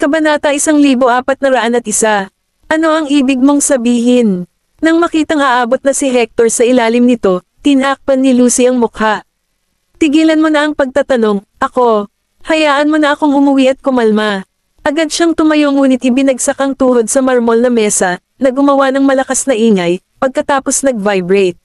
Kabanata 1401. Ano ang ibig mong sabihin? Nang makitang aabot na si Hector sa ilalim nito, tinakpan ni Lucy ang mukha. Tigilan mo na ang pagtatanong, ako. Hayaan mo na akong umuwi at kumalma. Agad siyang tumayo ngunit ibinagsak ang tuhod sa marmol na mesa, na gumawa ng malakas na ingay, pagkatapos nag-vibrate.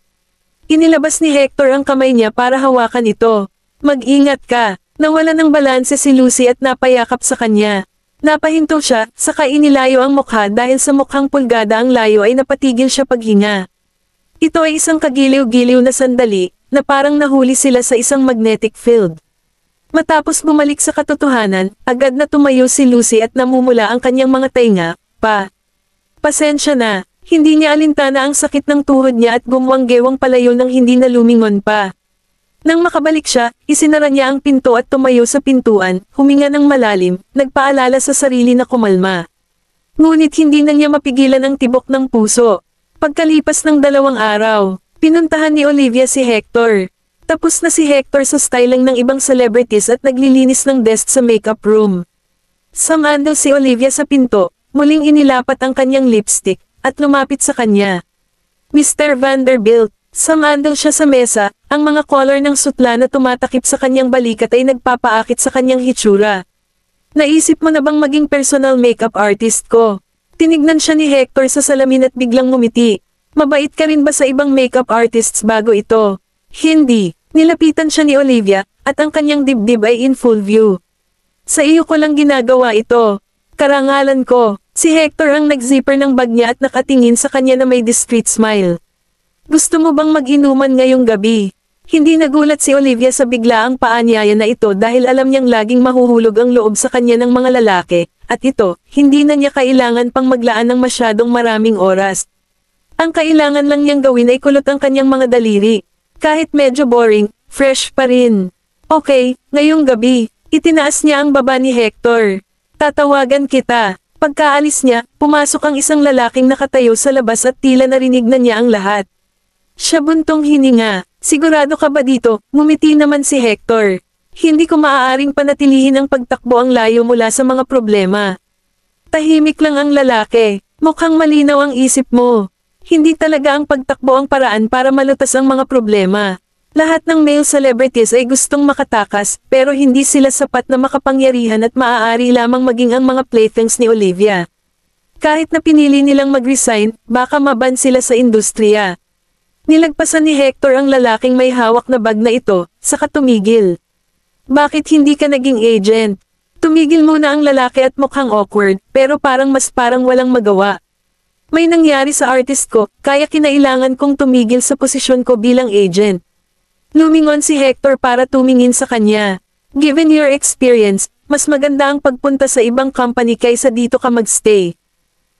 Inilabas ni Hector ang kamay niya para hawakan ito. Mag-ingat ka. Nawala ng balanse si Lucy at napayakap sa kanya. Napahinto siya, saka inilayo ang mukha dahil sa mukhang pulgada ang layo ay napatigil siya paghinga. Ito ay isang kagiliw-giliw na sandali, na parang nahuli sila sa isang magnetic field. Matapos bumalik sa katotohanan, agad na tumayo si Lucy at namumula ang kanyang mga tainga, Pasensya na, hindi niya alintana ang sakit ng tuhod niya at gumwang-gewang palayo nang hindi na lumingon pa. Nang makabalik siya, isinara niya ang pinto at tumayo sa pintuan, huminga ng malalim, nagpaalala sa sarili na kumalma. Ngunit hindi na niya mapigilan ang tibok ng puso. Pagkalipas ng 2 araw, pinuntahan ni Olivia si Hector. Tapos na si Hector sa styling ng ibang celebrities at naglilinis ng desk sa makeup room. Sumandal si Olivia sa pinto, muling inilapat ang kanyang lipstick, at lumapit sa kanya. Mr. Vanderbilt, sumandal siya sa mesa, ang mga color ng sutla na tumatakip sa kanyang balikat ay nagpapaakit sa kanyang hitsura. Naisip mo na bang maging personal makeup artist ko? Tinignan siya ni Hector sa salamin at biglang ngumiti. Mabait ka rin ba sa ibang makeup artists bago ito? Hindi. Nilapitan siya ni Olivia, at ang kanyang dibdib ay in full view. Sa iyo ko lang ginagawa ito. Karangalan ko. Si Hector ang nag-zipper ng bag niya at nakatingin sa kanya na may discreet smile. Gusto mo bang mag-inuman ngayong gabi? Hindi nagulat si Olivia sa biglaang paanyaya na ito dahil alam niyang laging mahuhulog ang loob sa kanya ng mga lalaki, at ito, hindi na niya kailangan pang maglaan ng masyadong maraming oras. Ang kailangan lang niyang gawin ay kulot ang kanyang mga daliri. Kahit medyo boring, fresh pa rin. Okay, ngayong gabi, itinaas niya ang baba ni Hector. Tatawagan kita. Pagkaalis niya, pumasok ang isang lalaking nakatayo sa labas at tila narinig na niya ang lahat. Siya buntong hininga. Sigurado ka ba dito? Ngumiti naman si Hector. Hindi ko maaaring panatilihin ang pagtakbo ang layo mula sa mga problema. Tahimik lang ang lalaki. Mukhang malinaw ang isip mo. Hindi talaga ang pagtakbo ang paraan para malutas ang mga problema. Lahat ng male celebrities ay gustong makatakas, pero hindi sila sapat na makapangyarihan at maaari lamang maging ang mga playthings ni Olivia. Kahit na pinili nilang mag-resign, baka maban sila sa industriya. Nilagpasan ni Hector ang lalaking may hawak na bag na ito, saka tumigil. Bakit hindi ka naging agent? Tumigil muna ang lalaki at mukhang awkward, pero parang walang magawa. May nangyari sa artist ko, kaya kinailangan kong tumigil sa posisyon ko bilang agent. Lumingon si Hector para tumingin sa kanya. Given your experience, mas maganda ang pagpunta sa ibang company kaysa dito ka magstay.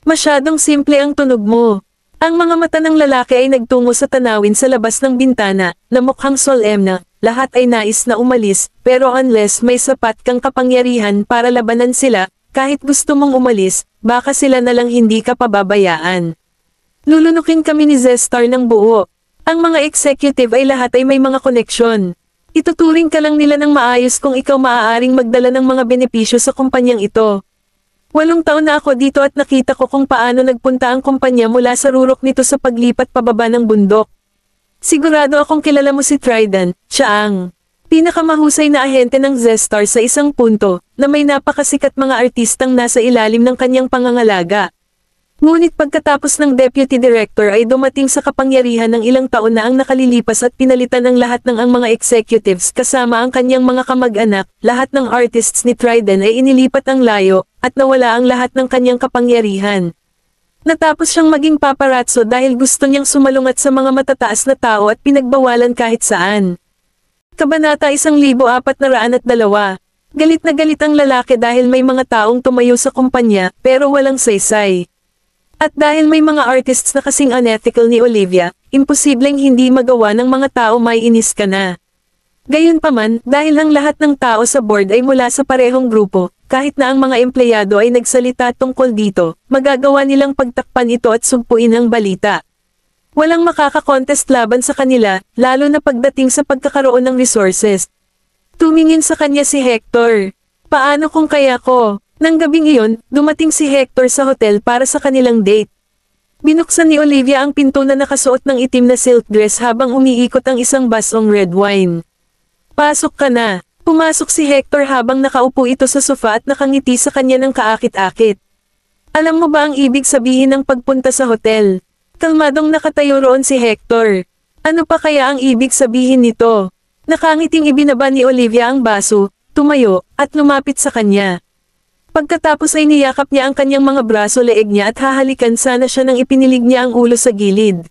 Masyadong simple ang tunog mo. Ang mga mata ng lalaki ay nagtungo sa tanawin sa labas ng bintana, na mukhang solemn. Lahat ay nais na umalis, pero unless may sapat kang kapangyarihan para labanan sila, kahit gusto mong umalis, baka sila na lang hindi ka pababayaan. Lulunukin kami ni Zestar ng buo. Ang mga executive ay lahat ay may mga koneksyon. Ituturing ka lang nila ng maayos kung ikaw maaaring magdala ng mga benepisyo sa kumpanyang ito. 8 taon na ako dito at nakita ko kung paano nagpunta ang kumpanya mula sa rurok nito sa paglipat pababa ng bundok. Sigurado akong kilala mo si Trident, siya ang pinakamahusay na ahente ng Zestar sa isang punto, na may napakasikat mga artistang nasa ilalim ng kanyang pangangalaga. Ngunit pagkatapos ng deputy director ay dumating sa kapangyarihan ng ilang taon na ang nakalilipas at pinalitan ng lahat ng ang mga executives kasama ang kanyang mga kamag-anak, lahat ng artists ni Trident ay inilipat ang layo, at nawala ang lahat ng kanyang kapangyarihan. Natapos siyang maging paparazzo dahil gusto niyang sumalungat sa mga matataas na tao at pinagbawalan kahit saan. Kabanata 1402. Galit na galit ang lalaki dahil may mga taong tumayo sa kumpanya, pero walang saysay. At dahil may mga artists na kasing unethical ni Olivia, imposibleng hindi magawa ng mga tao may inis ka na. Gayunpaman, dahil ang lahat ng tao sa board ay mula sa parehong grupo, kahit na ang mga empleyado ay nagsalita tungkol dito, magagawa nilang pagtakpan ito at sugpuin ang balita. Walang makaka-contest laban sa kanila, lalo na pagdating sa pagkakaroon ng resources. Tumingin sa kanya si Hector. Paano kung kaya ko? Nang gabing iyon, dumating si Hector sa hotel para sa kanilang date. Binuksan ni Olivia ang pinto na nakasuot ng itim na silk dress habang umiikot ang isang basong red wine. Pasok ka na. Pumasok si Hector habang nakaupo ito sa sofa at nakangiti sa kanya ng kaakit-akit. Alam mo ba ang ibig sabihin ng pagpunta sa hotel? Kalmadong nakatayo roon si Hector. Ano pa kaya ang ibig sabihin nito? Nakangiting ibinaba ni Olivia ang baso, tumayo, at lumapit sa kanya. Pagkatapos ay niyakap niya ang kanyang mga braso leeg niya at hahalikan sana siya nang ipinilig niya ang ulo sa gilid.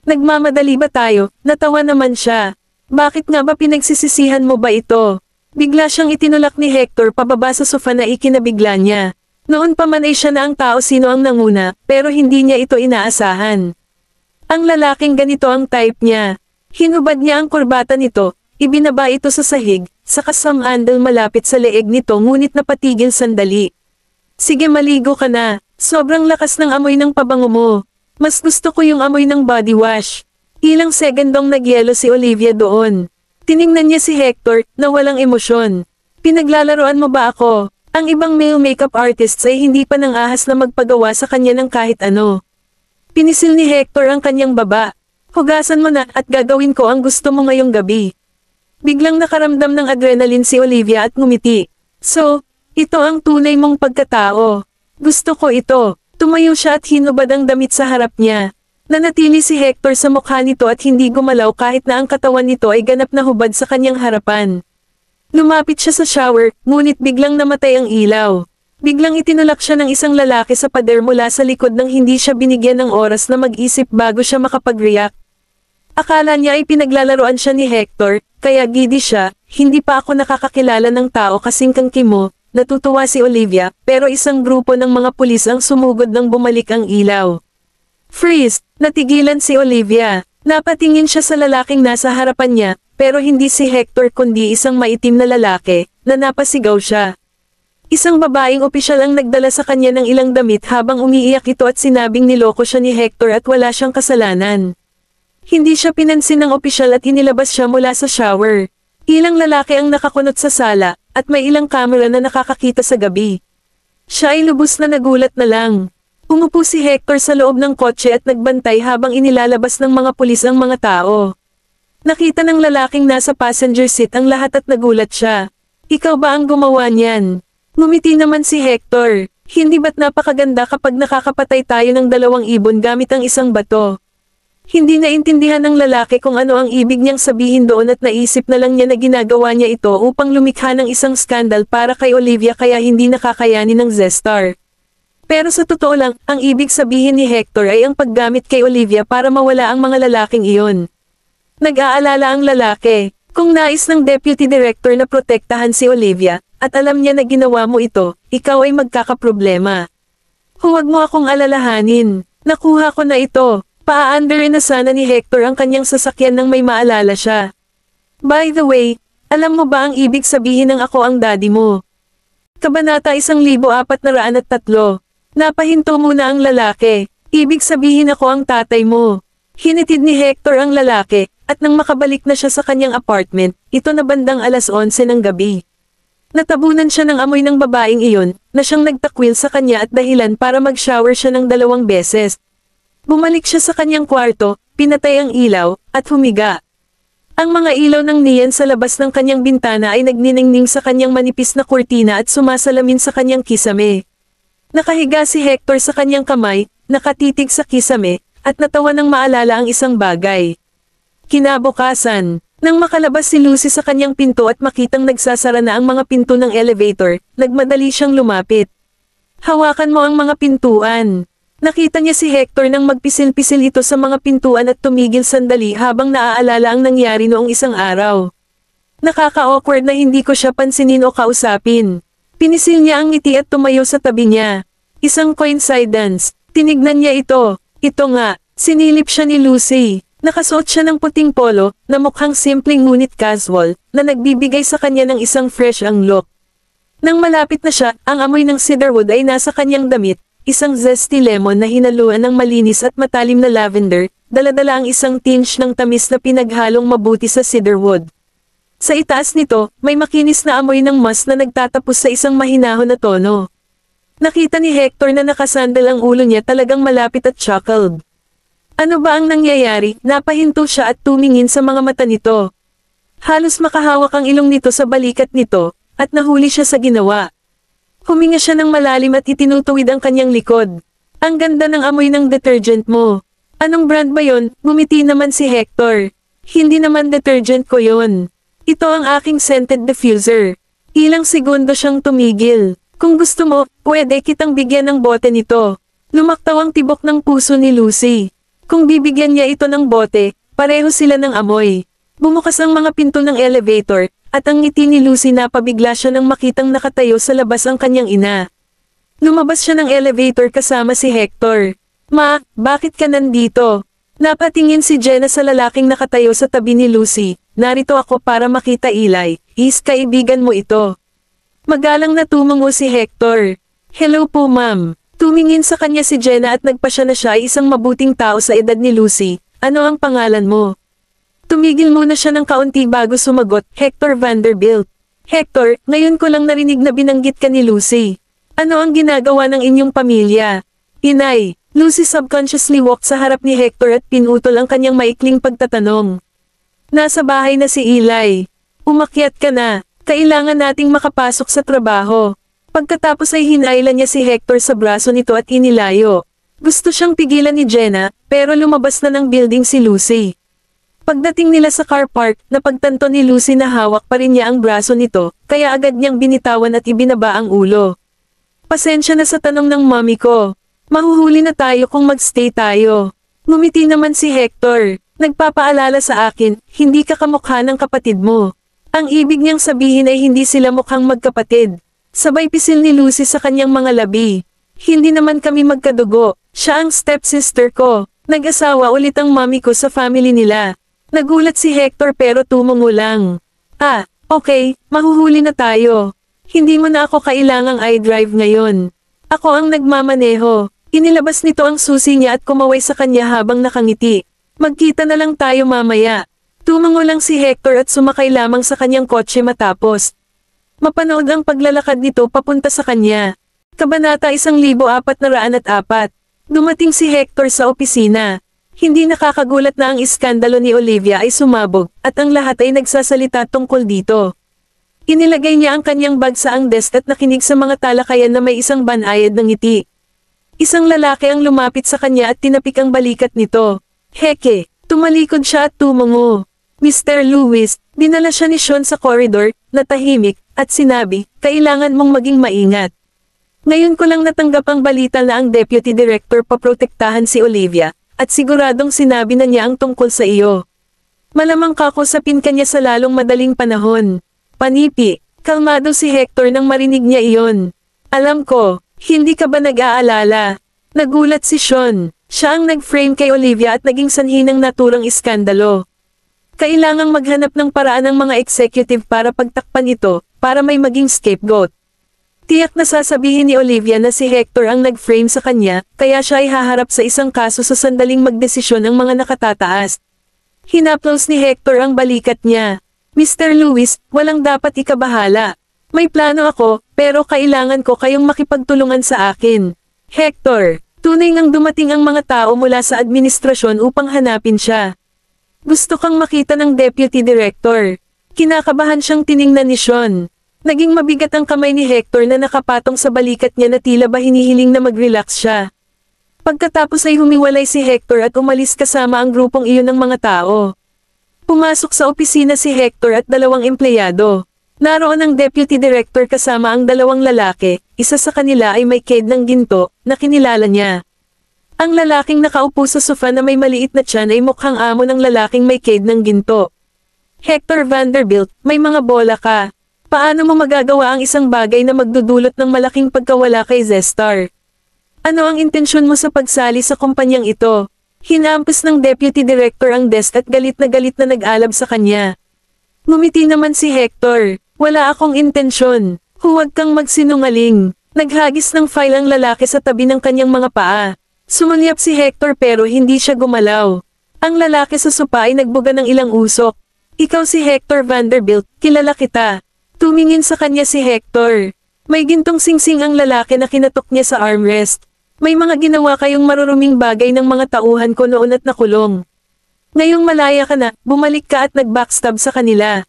Nagmamadali ba tayo? Natawa naman siya. Bakit nga ba pinagsisisihan mo ba ito? Bigla siyang itinulak ni Hector pababa sa sofa na ikinabigla niya. Noon pa man ay siya na ang tao sino ang nanguna, pero hindi niya ito inaasahan. Ang lalaking ganito ang type niya. Hinubad niya ang kurbata nito, ibinaba ito sa sahig, sa kasamandal malapit sa leeg nito ngunit napatigil sandali. Sige maligo ka na, sobrang lakas ng amoy ng pabango mo. Mas gusto ko yung amoy ng body wash. Ilang segundong nagyelo si Olivia doon. Tiningnan niya si Hector na walang emosyon. Pinaglalaroan mo ba ako? Ang ibang male makeup artists ay hindi pa nang ahas na magpagawa sa kanya ng kahit ano. Pinisil ni Hector ang kanyang baba. Hugasan mo na at gagawin ko ang gusto mo ngayong gabi. Biglang nakaramdam ng adrenaline si Olivia at ngumiti. So, ito ang tunay mong pagkatao. Gusto ko ito. Tumayo siya at hinubad ang damit sa harap niya. Nanatili si Hector sa mukha nito at hindi gumalaw kahit na ang katawan nito ay ganap na hubad sa kanyang harapan. Lumapit siya sa shower, ngunit biglang namatay ang ilaw. Biglang itinulak siya ng isang lalaki sa pader mula sa likod nang hindi siya binigyan ng oras na mag-isip bago siya makapag-react. Akala niya ay pinaglalaroan siya ni Hector, kaya gidi siya, hindi pa ako nakakakilala ng tao kasing kang Kimo, natutuwa si Olivia, pero isang grupo ng mga pulis ang sumugod nang bumalik ang ilaw. Freeze! Natigilan si Olivia. Napatingin siya sa lalaking nasa harapan niya, pero hindi si Hector kundi isang maitim na lalaki, na napasigaw siya. Isang babaeng opisyal ang nagdala sa kanya ng ilang damit habang umiiyak ito at sinabing niloko siya ni Hector at wala siyang kasalanan. Hindi siya pinansin ng opisyal at inilabas siya mula sa shower. Ilang lalaki ang nakakunot sa sala, at may ilang kamera na nakakakita sa gabi. Siya ay lubos na nagulat na lang. Umupo si Hector sa loob ng kotse at nagbantay habang inilalabas ng mga pulis ang mga tao. Nakita ng lalaking nasa passenger seat ang lahat at nagulat siya. Ikaw ba ang gumawa niyan? Ngumiti naman si Hector. Hindi ba't napakaganda kapag nakakapatay tayo ng 2 ibon gamit ang isang bato? Hindi naintindihan ng lalaki kung ano ang ibig niyang sabihin doon at naisip na lang niya na ginagawa niya ito upang lumikha ng isang skandal para kay Olivia kaya hindi nakakayanin ng Zestar. Pero sa totoo lang, ang ibig sabihin ni Hector ay ang paggamit kay Olivia para mawala ang mga lalaking iyon. Nag-aalala ang lalaki, kung nais ng deputy director na protektahan si Olivia, at alam niya na ginawa mo ito, ikaw ay magkakaproblema. Huwag mo akong alalahanin, nakuha ko na ito. Paa-underin na sana ni Hector ang kanyang sasakyan nang may maalala siya. By the way, alam mo ba ang ibig sabihin ng ako ang daddy mo? Kabanata 1403. Napahinto muna ang lalaki. Ibig sabihin ako ang tatay mo. Hinitid ni Hector ang lalaki, at nang makabalik na siya sa kanyang apartment, ito na bandang 11:00 ng gabi. Natabunan siya ng amoy ng babaeng iyon, na siyang nagtakwil sa kanya at dahilan para mag-shower siya ng 2 beses. Bumalik siya sa kanyang kwarto, pinatay ang ilaw, at humiga. Ang mga ilaw ng neon sa labas ng kanyang bintana ay nagniningning sa kanyang manipis na kurtina at sumasalamin sa kanyang kisame. Nakahiga si Hector sa kanyang kamay, nakatitig sa kisame, at natawa nang maalala ang isang bagay. Kinabukasan, nang makalabas si Lucy sa kanyang pinto at makitang nagsasara na ang mga pinto ng elevator, nagmadali siyang lumapit. Hawakan mo ang mga pintuan. Nakita niya si Hector nang magpisil-pisil ito sa mga pintuan at tumigil sandali habang naaalala ang nangyari noong isang araw. Nakaka-awkward na hindi ko siya pansinin o kausapin. Pinisil niya ang ngiti at tumayo sa tabi niya. Isang coincidence. Tinignan niya ito. Ito nga, sinilip siya ni Lucy. Nakasuot siya ng puting polo, na mukhang simpleng ngunit casual, na nagbibigay sa kanya ng isang fresh ang look. Nang malapit na siya, ang amoy ng cedarwood ay nasa kanyang damit. Isang zesty lemon na hinaluan ng malinis at matalim na lavender, dala-dala ang isang tinge ng tamis na pinaghalong mabuti sa cedarwood. Sa itaas nito, may makinis na amoy ng musk na nagtatapos sa isang mahinahon na tono. Nakita ni Hector na nakasandal ang ulo niya talagang malapit at chuckled. Ano ba ang nangyayari? Napahinto siya at tumingin sa mga mata nito. Halos makahawak ang ilong nito sa balikat nito, at nahuli siya sa ginawa. Huminga siya ng malalim at itinutuwid ang kanyang likod. Ang ganda ng amoy ng detergent mo. Anong brand ba yon? Ngumiti naman si Hector. Hindi naman detergent ko yon. Ito ang aking scented diffuser. Ilang segundo siyang tumigil. Kung gusto mo, pwede kitang bigyan ng bote nito. Lumaktaw ang tibok ng puso ni Lucy. Kung bibigyan niya ito ng bote, pareho sila ng amoy. Bumukas ang mga pinto ng elevator, at ang ngiti ni Lucy napabigla siya nang makitang nakatayo sa labas ang kanyang ina. Lumabas siya ng elevator kasama si Hector. Ma, bakit ka nandito? Napatingin si Jenna sa lalaking nakatayo sa tabi ni Lucy. Narito ako para makita Eli, kaibigan mo ito. Magalang na tumango si Hector. Hello po ma'am. Tumingin sa kanya si Jenna at nagpasya na siya ay isang mabuting tao sa edad ni Lucy. Ano ang pangalan mo? Tumigil muna siya ng kaunti bago sumagot, Hector Vanderbilt. Hector, ngayon ko lang narinig na binanggit ka ni Lucy. Ano ang ginagawa ng inyong pamilya? Inay, Lucy subconsciously walked sa harap ni Hector at pinutol ang kanyang maikling pagtatanong. Nasa bahay na si Eli. Umakyat ka na, kailangan nating makapasok sa trabaho. Pagkatapos ay hinailan niya si Hector sa braso nito at inilayo. Gusto siyang pigilan ni Jenna, pero lumabas na ng building si Lucy. Pagdating nila sa car park, napagtanto ni Lucy na hawak pa rin niya ang braso nito, kaya agad niyang binitawan at ibinaba ang ulo. Pasensya na sa tanong ng mommy ko. Mahuhuli na tayo kung magstay tayo. Ngumiti naman si Hector. Nagpapaalala sa akin, hindi ka kamukha ng kapatid mo. Ang ibig niyang sabihin ay hindi sila mukhang magkapatid. Sabay pisil ni Lucy sa kanyang mga labi. Hindi naman kami magkadugo. Siya ang stepsister ko. Nag-asawa ulit ang mommy ko sa family nila. Nagulat si Hector pero tumungo lang. Ah, okay, mahuhuli na tayo. Hindi mo na ako kailangang i-drive ngayon. Ako ang nagmamaneho. Inilabas nito ang susi niya at kumaway sa kanya habang nakangiti. Magkita na lang tayo mamaya. Tumango lang si Hector at sumakay lamang sa kanyang kotse matapos. Mapanood ang paglalakad nito papunta sa kanya. Kabanata 1404. Dumating si Hector sa opisina. Hindi nakakagulat na ang iskandalo ni Olivia ay sumabog, at ang lahat ay nagsasalita tungkol dito. Inilagay niya ang kanyang bag sa ang desk at nakinig sa mga talakayan na may isang banayad ng ngiti. Isang lalaki ang lumapit sa kanya at tinapik ang balikat nito. Heke, tumalikod siya at tumango. Mr. Lewis, dinala siya ni Sean sa koridor, na tahimik, at sinabi, kailangan mong maging maingat. Ngayon ko lang natanggap ang balita na ang Deputy Director paprotektahan si Olivia, at siguradong sinabi na niya ang tungkol sa iyo. Malamang kakusapin ka niya sa lalong madaling panahon. Panipi, kalmado si Hector nang marinig niya iyon. Alam ko, hindi ka ba nag-aalala? Nagulat si Sean. Siya ang nag-frame kay Olivia at naging sanhi ng naturang iskandalo. Kailangang maghanap ng paraan ng mga executive para pagtakpan ito, para may maging scapegoat. Tiyak na sasabihin ni Olivia na si Hector ang nag-frame sa kanya, kaya siya ay haharap sa isang kaso sa sandaling magdesisyon ng mga nakatataas. Hinaplos ni Hector ang balikat niya. Mr. Lewis, walang dapat ikabahala. May plano ako, pero kailangan ko kayong makipagtulungan sa akin. Hector, tunay ngang dumating ang mga tao mula sa administrasyon upang hanapin siya. Gusto kang makita ng Deputy Director. Kinakabahan siyang tiningnan ni Sean. Naging mabigat ang kamay ni Hector na nakapatong sa balikat niya na tila ba hinihiling na mag-relax siya. Pagkatapos ay humiwalay si Hector at umalis kasama ang grupong iyon ng mga tao. Pumasok sa opisina si Hector at dalawang empleyado. Naroon ang Deputy Director kasama ang dalawang lalaki, isa sa kanila ay may ked ng ginto, na kinilala niya. Ang lalaking nakaupo sa sofa na may maliit na tiyan ay mukhang amo ng lalaking may ked ng ginto. Hector Vanderbilt, may mga bola ka. Paano mo magagawa ang isang bagay na magdudulot ng malaking pagkawala kay Zestar? Ano ang intensyon mo sa pagsali sa kumpanyang ito? Hinampos ng Deputy Director ang desk at galit na nag-alab sa kanya. Ngumiti naman si Hector. Wala akong intensyon. Huwag kang magsinungaling. Naghagis ng file ang lalaki sa tabi ng kanyang mga paa. Sumulyap si Hector pero hindi siya gumalaw. Ang lalaki sa sopa ay nagbuga ng ilang usok. Ikaw si Hector Vanderbilt, kilala kita. Tumingin sa kanya si Hector. May gintong singsing ang lalaki na kinatok niya sa armrest. May mga ginawa kayong maruruming bagay ng mga tauhan ko noon at nakulong. Ngayong malaya ka na, bumalik ka at nag-backstab sa kanila.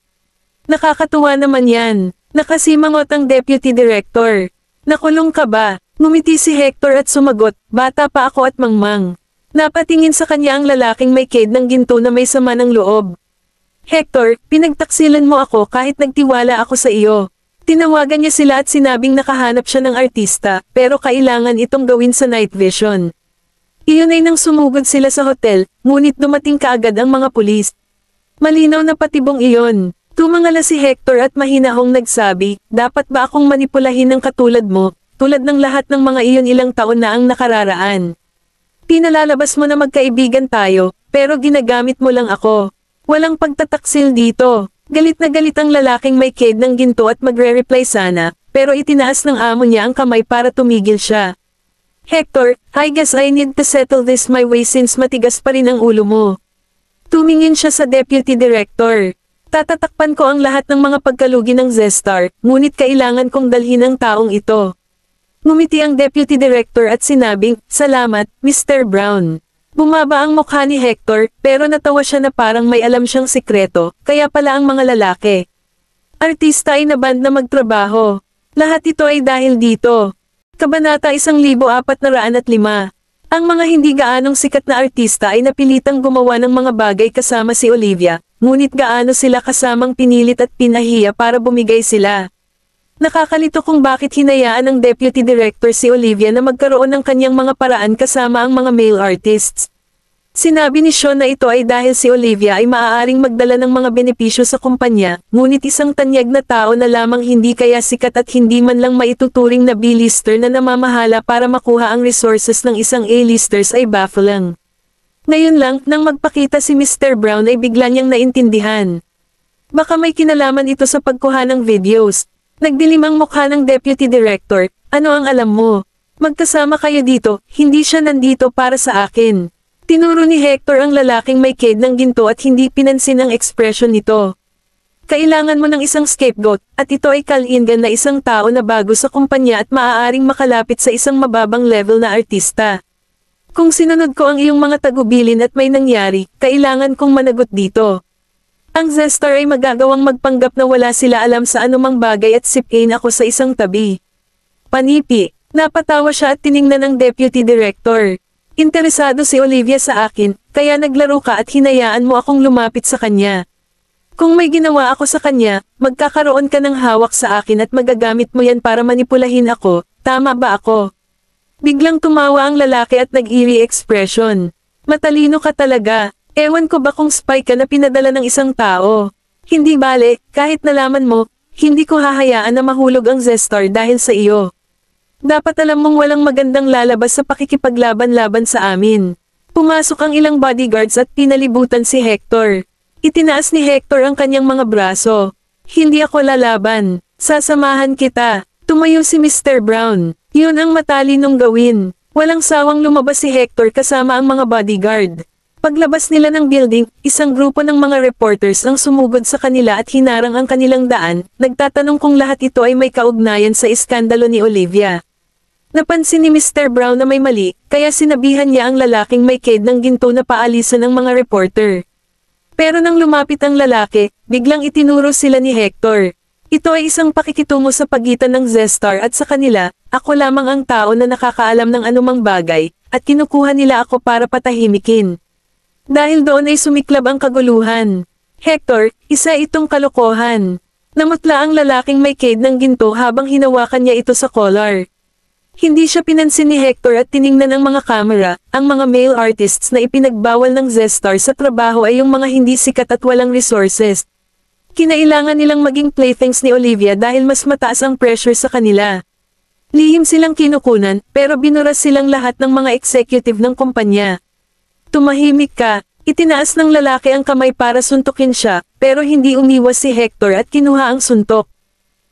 Nakakatuwa naman yan. Nakasimangot ang deputy director. Nakulong ka ba? Ngumiti si Hector at sumagot, bata pa ako at mangmang. Napatingin sa kanya ang lalaking may ked ng ginto na may sama ng loob. Hector, pinagtaksilan mo ako kahit nagtiwala ako sa iyo. Tinawagan niya sila at sinabing nakahanap siya ng artista, pero kailangan itong gawin sa night vision. Iyon ay nang sumugod sila sa hotel, ngunit dumating kaagad ang mga pulis. Malinaw na patibong iyon. Tumangala si Hector at mahinahong nagsabi, dapat ba akong manipulahin ng katulad mo, tulad ng lahat ng mga iyon ilang taon na ang nakararaan. Pinalalabas mo na magkaibigan tayo, pero ginagamit mo lang ako. Walang pagtataksil dito. Galit na galit ang lalaking may ked ng ginto at magre-reply sana, pero itinaas ng amo niya ang kamay para tumigil siya. Hector, I guess I need to settle this my way since matigas pa rin ang ulo mo. Tumingin siya sa deputy director. Tatatakpan ko ang lahat ng mga pagkalugi ng Zestar, ngunit kailangan kong dalhin ang taong ito. Ngumiti ang deputy director at sinabing, salamat, Mr. Brown. Bumaba ang mukha ni Hector, pero natawa siya na parang may alam siyang sikreto, kaya pala ang mga lalaki. Artista ay naband na magtrabaho. Lahat ito ay dahil dito. Kabanata 1405. Ang mga hindi gaanong sikat na artista ay napilitang gumawa ng mga bagay kasama si Olivia, ngunit gaano sila kasamang pinilit at pinahiya para bumigay sila. Nakakalito kung bakit hinayaan ng deputy director si Olivia na magkaroon ng kanyang mga paraan kasama ang mga male artists. Sinabi ni Sean na ito ay dahil si Olivia ay maaaring magdala ng mga benepisyo sa kumpanya, ngunit isang tanyag na tao na lamang hindi kaya sikat at hindi man lang maituturing na B-lister na namamahala para makuha ang resources ng isang A-listers ay baffling. Ngayon lang, nang magpakita si Mr. Brown ay bigla niyang naintindihan. Baka may kinalaman ito sa pagkuha ng videos. Nagdilim ang mukha ng deputy director, ano ang alam mo? Magkasama kayo dito, hindi siya nandito para sa akin. Tinuro ni Hector ang lalaking may ked ng ginto at hindi pinansin ang ekspresyon nito. Kailangan mo ng isang scapegoat, at ito ay Kalingan na isang tao na bago sa kumpanya at maaaring makalapit sa isang mababang level na artista. Kung sinunod ko ang iyong mga tagubilin at may nangyari, kailangan kong managot dito. Ang Zestar ay magagawang magpanggap na wala sila alam sa anumang bagay at sipin ako sa isang tabi. Panipi, napatawa siya at tiningnan ng deputy director. Interesado si Olivia sa akin, kaya naglaro ka at hinayaan mo akong lumapit sa kanya. Kung may ginawa ako sa kanya, magkakaroon ka ng hawak sa akin at magagamit mo yan para manipulahin ako, tama ba ako? Biglang tumawa ang lalaki at nag-eerie expression. Matalino ka talaga, ewan ko ba kung spy ka na pinadala ng isang tao. Hindi bale, kahit nalaman mo, hindi ko hahayaan na mahulog ang Zestar dahil sa iyo. Dapat alam mong walang magandang lalabas sa pakikipaglaban-laban sa amin. Pumasok ang ilang bodyguards at pinalibutan si Hector. Itinaas ni Hector ang kanyang mga braso. Hindi ako lalaban. Sasamahan kita. Tumayo si Mr. Brown. Yun ang matalinong gawin. Walang sawang lumabas si Hector kasama ang mga bodyguard. Paglabas nila ng building, isang grupo ng mga reporters ang sumugod sa kanila at hinarang ang kanilang daan, nagtatanong kung lahat ito ay may kaugnayan sa iskandalo ni Olivia. Napansin ni Mr. Brown na may mali, kaya sinabihan niya ang lalaking may ked ng ginto na paalisan ng mga reporter. Pero nang lumapit ang lalaki, biglang itinuro sila ni Hector. Ito ay isang pakikitungo sa pagitan ng Zestar at sa kanila, ako lamang ang tao na nakakaalam ng anumang bagay, at kinukuha nila ako para patahimikin. Dahil doon ay sumiklab ang kaguluhan. Hector, isa itong kalokohan. Namutla ang lalaking may ked ng ginto habang hinawakan niya ito sa collar. Hindi siya pinansin ni Hector at tiningnan ang mga kamera, ang mga male artists na ipinagbawal ng Zestar sa trabaho ay yung mga hindi sikat at walang resources. Kinailangan nilang maging playthings ni Olivia dahil mas mataas ang pressure sa kanila. Lihim silang kinukunan, pero binuras silang lahat ng mga executive ng kumpanya. Tumahimik ka, itinaas ng lalaki ang kamay para suntukin siya, pero hindi umiwas si Hector at kinuha ang suntok.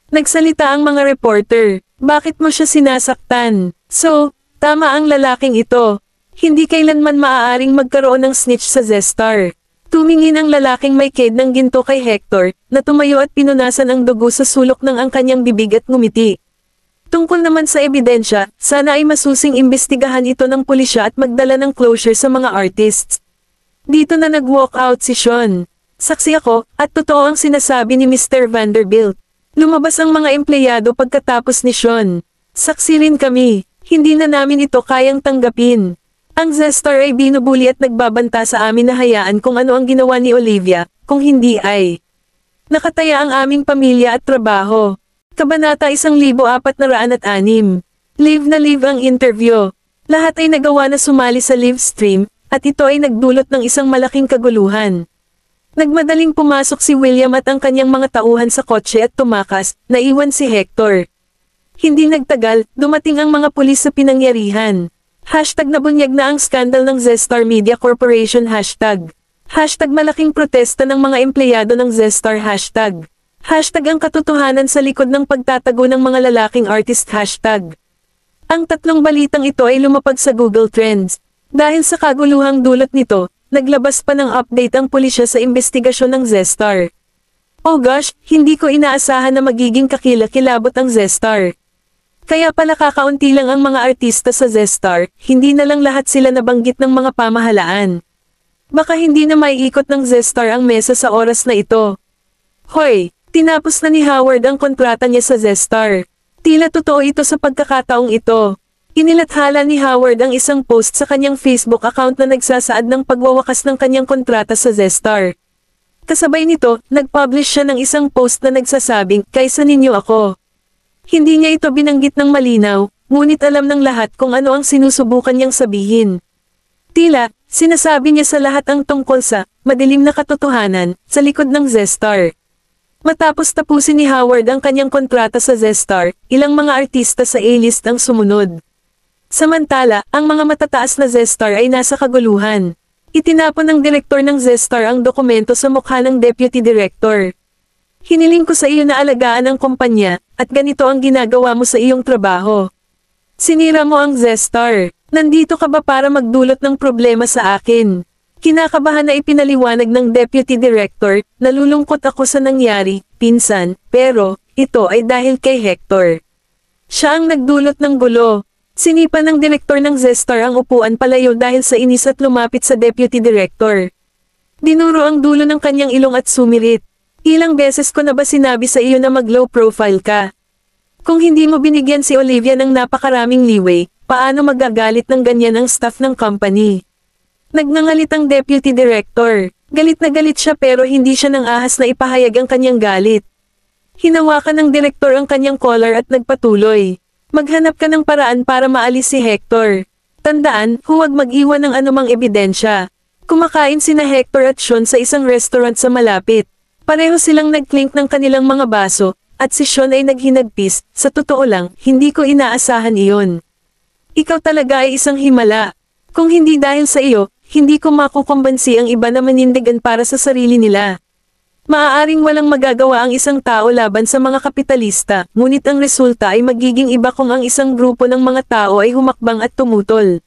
Nagsalita ang mga reporter. Bakit mo siya sinasaktan? So, tama ang lalaking ito. Hindi kailanman maaaring magkaroon ng snitch sa Zestar. Tumingin ang lalaking may ked ng ginto kay Hector, na tumayo at pinunasan ang dugo sa sulok ng ang kanyang bibig at ngumiti. Tungkol naman sa ebidensya, sana ay masusing imbestigahan ito ng pulisya at magdala ng closure sa mga artists. Dito na nag-walk out si Sean. Saksi ako, at totoo ang sinasabi ni Mr. Vanderbilt. Lumabas ang mga empleyado pagkatapos ni Sean. Saksi rin kami, hindi na namin ito kayang tanggapin. Ang Zestar ay binubuli at nagbabanta sa amin na hayaan kung ano ang ginawa ni Olivia, kung hindi ay nakataya ang aming pamilya at trabaho. Kabanata 1406. Live na live ang interview. Lahat ay nagawa na sumali sa live stream, at ito ay nagdulot ng isang malaking kaguluhan. Nagmadaling pumasok si William at ang kanyang mga tauhan sa kotse at tumakas, naiwan si Hector. Hindi nagtagal, dumating ang mga pulis sa pinangyarihan. Hashtag nabunyag na ang skandal ng Zestar Media Corporation hashtag. Hashtag malaking protesta ng mga empleyado ng Zestar hashtag. Hashtag ang katotohanan sa likod ng pagtatago ng mga lalaking artist hashtag. Ang tatlong balitang ito ay lumapag sa Google Trends. Dahil sa kaguluhang dulot nito, naglabas pa ng update ang pulisya sa investigasyon ng Zestar. Oh gosh, hindi ko inaasahan na magiging kakilakilabot ang Zestar. Kaya pala kakaunti lang ang mga artista sa Zestar, hindi na lang lahat sila nabanggit ng mga pamahalaan. Baka hindi na maiikot ng Zestar ang mesa sa oras na ito. Hoy, tinapos na ni Howard ang kontrata niya sa Zestar. Tila totoo ito sa pagkakataong ito. Inilathala ni Howard ang isang post sa kanyang Facebook account na nagsasaad ng pagwawakas ng kanyang kontrata sa Zestar. Kasabay nito, nag-publish siya ng isang post na nagsasabing, "Kaysa ninyo ako." Hindi niya ito binanggit ng malinaw, ngunit alam ng lahat kung ano ang sinusubukan niyang sabihin. Tila, sinasabi niya sa lahat ang tungkol sa madilim na katotohanan sa likod ng Zestar. Matapos tapusin ni Howard ang kanyang kontrata sa Zestar, ilang mga artista sa A-list ang sumunod. Samantala, ang mga matataas na Zestar ay nasa kaguluhan. Itinapon ng direktor ng Zestar ang dokumento sa mukha ng deputy director. Hiniling ko sa iyo na alagaan ang kumpanya, at ganito ang ginagawa mo sa iyong trabaho. Sinira mo ang Zestar. Nandito ka ba para magdulot ng problema sa akin? Kinakabahan na ipinaliwanag ng deputy director, nalulungkot ako sa nangyari, pinsan, pero, ito ay dahil kay Hector. Siya ang nagdulot ng gulo. Sinipa ng direktor ng Zestar ang upuan palayo dahil sa inis at lumapit sa deputy director. Dinuro ang dulo ng kanyang ilong at sumirit. Ilang beses ko na ba sinabi sa iyo na mag-low profile ka? Kung hindi mo binigyan si Olivia ng napakaraming leeway, paano magagalit ng ganyan ang staff ng company? Nagngangalit ang deputy director. Galit na galit siya pero hindi siya nang ahas na ipahayag ang kanyang galit. Hinawakan ng direktor ang kanyang collar at nagpatuloy. Maghanap ka ng paraan para maalis si Hector. Tandaan, huwag mag-iwan ng anumang ebidensya. Kumakain sina Hector at Sean sa isang restaurant sa malapit. Pareho silang nag-clink ng kanilang mga baso, at si Sean ay naghinagpis. Sa totoo lang, hindi ko inaasahan iyon. Ikaw talaga ay isang himala. Kung hindi dahil sa iyo, hindi ko makukumbansi ang iba na manindigan para sa sarili nila. Maaaring walang magagawa ang isang tao laban sa mga kapitalista, ngunit ang resulta ay magiging iba kung ang isang grupo ng mga tao ay humakbang at tumutol.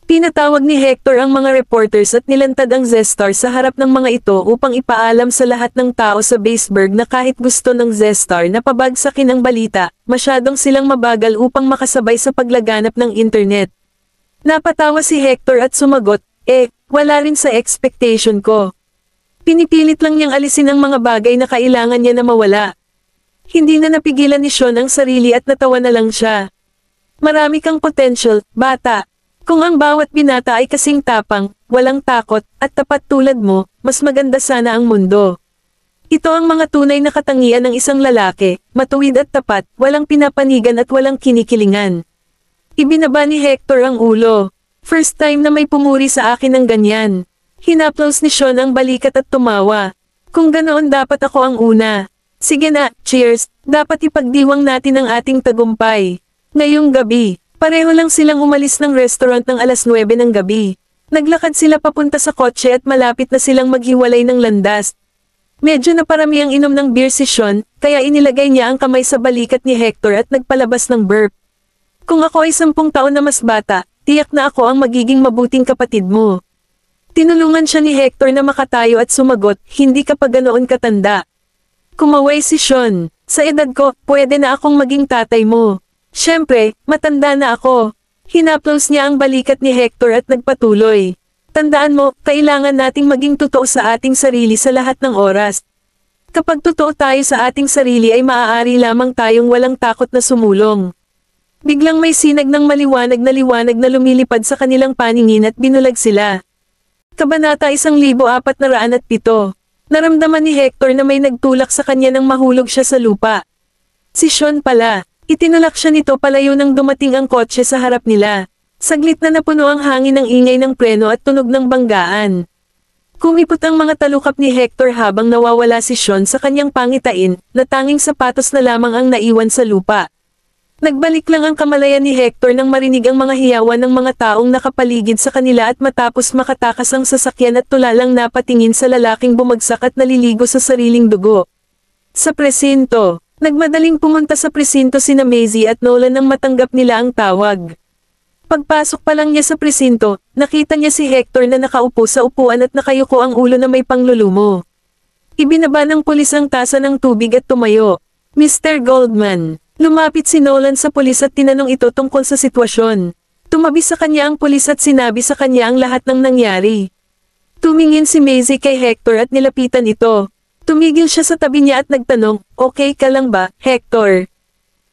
Pinatawag ni Hector ang mga reporters at nilantad ang Zestar sa harap ng mga ito upang ipaalam sa lahat ng tao sa Baseburg na kahit gusto ng Zestar na pabagsakin ang balita, masyadong silang mabagal upang makasabay sa paglaganap ng internet. Napatawa si Hector at sumagot, wala rin sa expectation ko. Pinipilit lang niyang alisin ang mga bagay na kailangan niya na mawala. Hindi na napigilan ni Sean ang sarili at natawa na lang siya. Marami kang potential, bata. Kung ang bawat binata ay kasing tapang, walang takot, at tapat tulad mo, mas maganda sana ang mundo. Ito ang mga tunay na katangian ng isang lalaki, matuwid at tapat, walang pinapanigan at walang kinikilingan. Ibinaba ni Hector ang ulo. First time na may pumuri sa akin ng ganyan. Hinaplos ni Sean ang balikat at tumawa. Kung ganoon dapat ako ang una. Sige na, cheers, dapat ipagdiwang natin ang ating tagumpay. Ngayong gabi, pareho lang silang umalis ng restaurant ng alas 9 ng gabi. Naglakad sila papunta sa kotse at malapit na silang maghiwalay ng landas. Medyo naparami ang inom ng beer si Sean, kaya inilagay niya ang kamay sa balikat ni Hector at nagpalabas ng burp. Kung ako ay 10 taon na mas bata, tiyak na ako ang magiging mabuting kapatid mo. Tinulungan siya ni Hector na makatayo at sumagot, hindi ka pa ganoon katanda. Kumaway si Sean, sa edad ko, pwede na akong maging tatay mo. Siyempre, matanda na ako. Hinaplos niya ang balikat ni Hector at nagpatuloy. Tandaan mo, kailangan nating maging totoo sa ating sarili sa lahat ng oras. Kapag totoo tayo sa ating sarili ay maaari lamang tayong walang takot na sumulong. Biglang may sinag ng maliwanag na lumilipad sa kanilang paningin at binulag sila. Kabanata 1407. Naramdaman ni Hector na may nagtulak sa kanya nang mahulog siya sa lupa. Si Sean pala. Itinulak siya nito palayo nang dumating ang kotse sa harap nila. Saglit na napuno ang hangin ng ingay ng preno at tunog ng banggaan. Kumipot ang mga talukap ni Hector habang nawawala si Sean sa kanyang pangitain, na tanging sapatos na lamang ang naiwan sa lupa. Nagbalik lang ang kamalayan ni Hector nang marinig ang mga hiyawan ng mga taong nakapaligid sa kanila at matapos makatakas ang sasakyan at tulalang napatingin sa lalaking bumagsak at naliligo sa sariling dugo. Sa presinto. Nagmadaling pumunta sa presinto sina Maisie at Nolan nang matanggap nila ang tawag. Pagpasok pa lang niya sa presinto, nakita niya si Hector na nakaupo sa upuan at nakayuko ang ulo na may panglulumo. Ibinaba ng pulis ang tasa ng tubig at tumayo. Mr. Goldman. Lumapit si Nolan sa pulis at tinanong ito tungkol sa sitwasyon. Tumabi sa kanya ang pulis at sinabi sa kanya ang lahat ng nangyari. Tumingin si Maisie kay Hector at nilapitan ito. Tumigil siya sa tabi niya at nagtanong, "Okay ka lang ba, Hector?"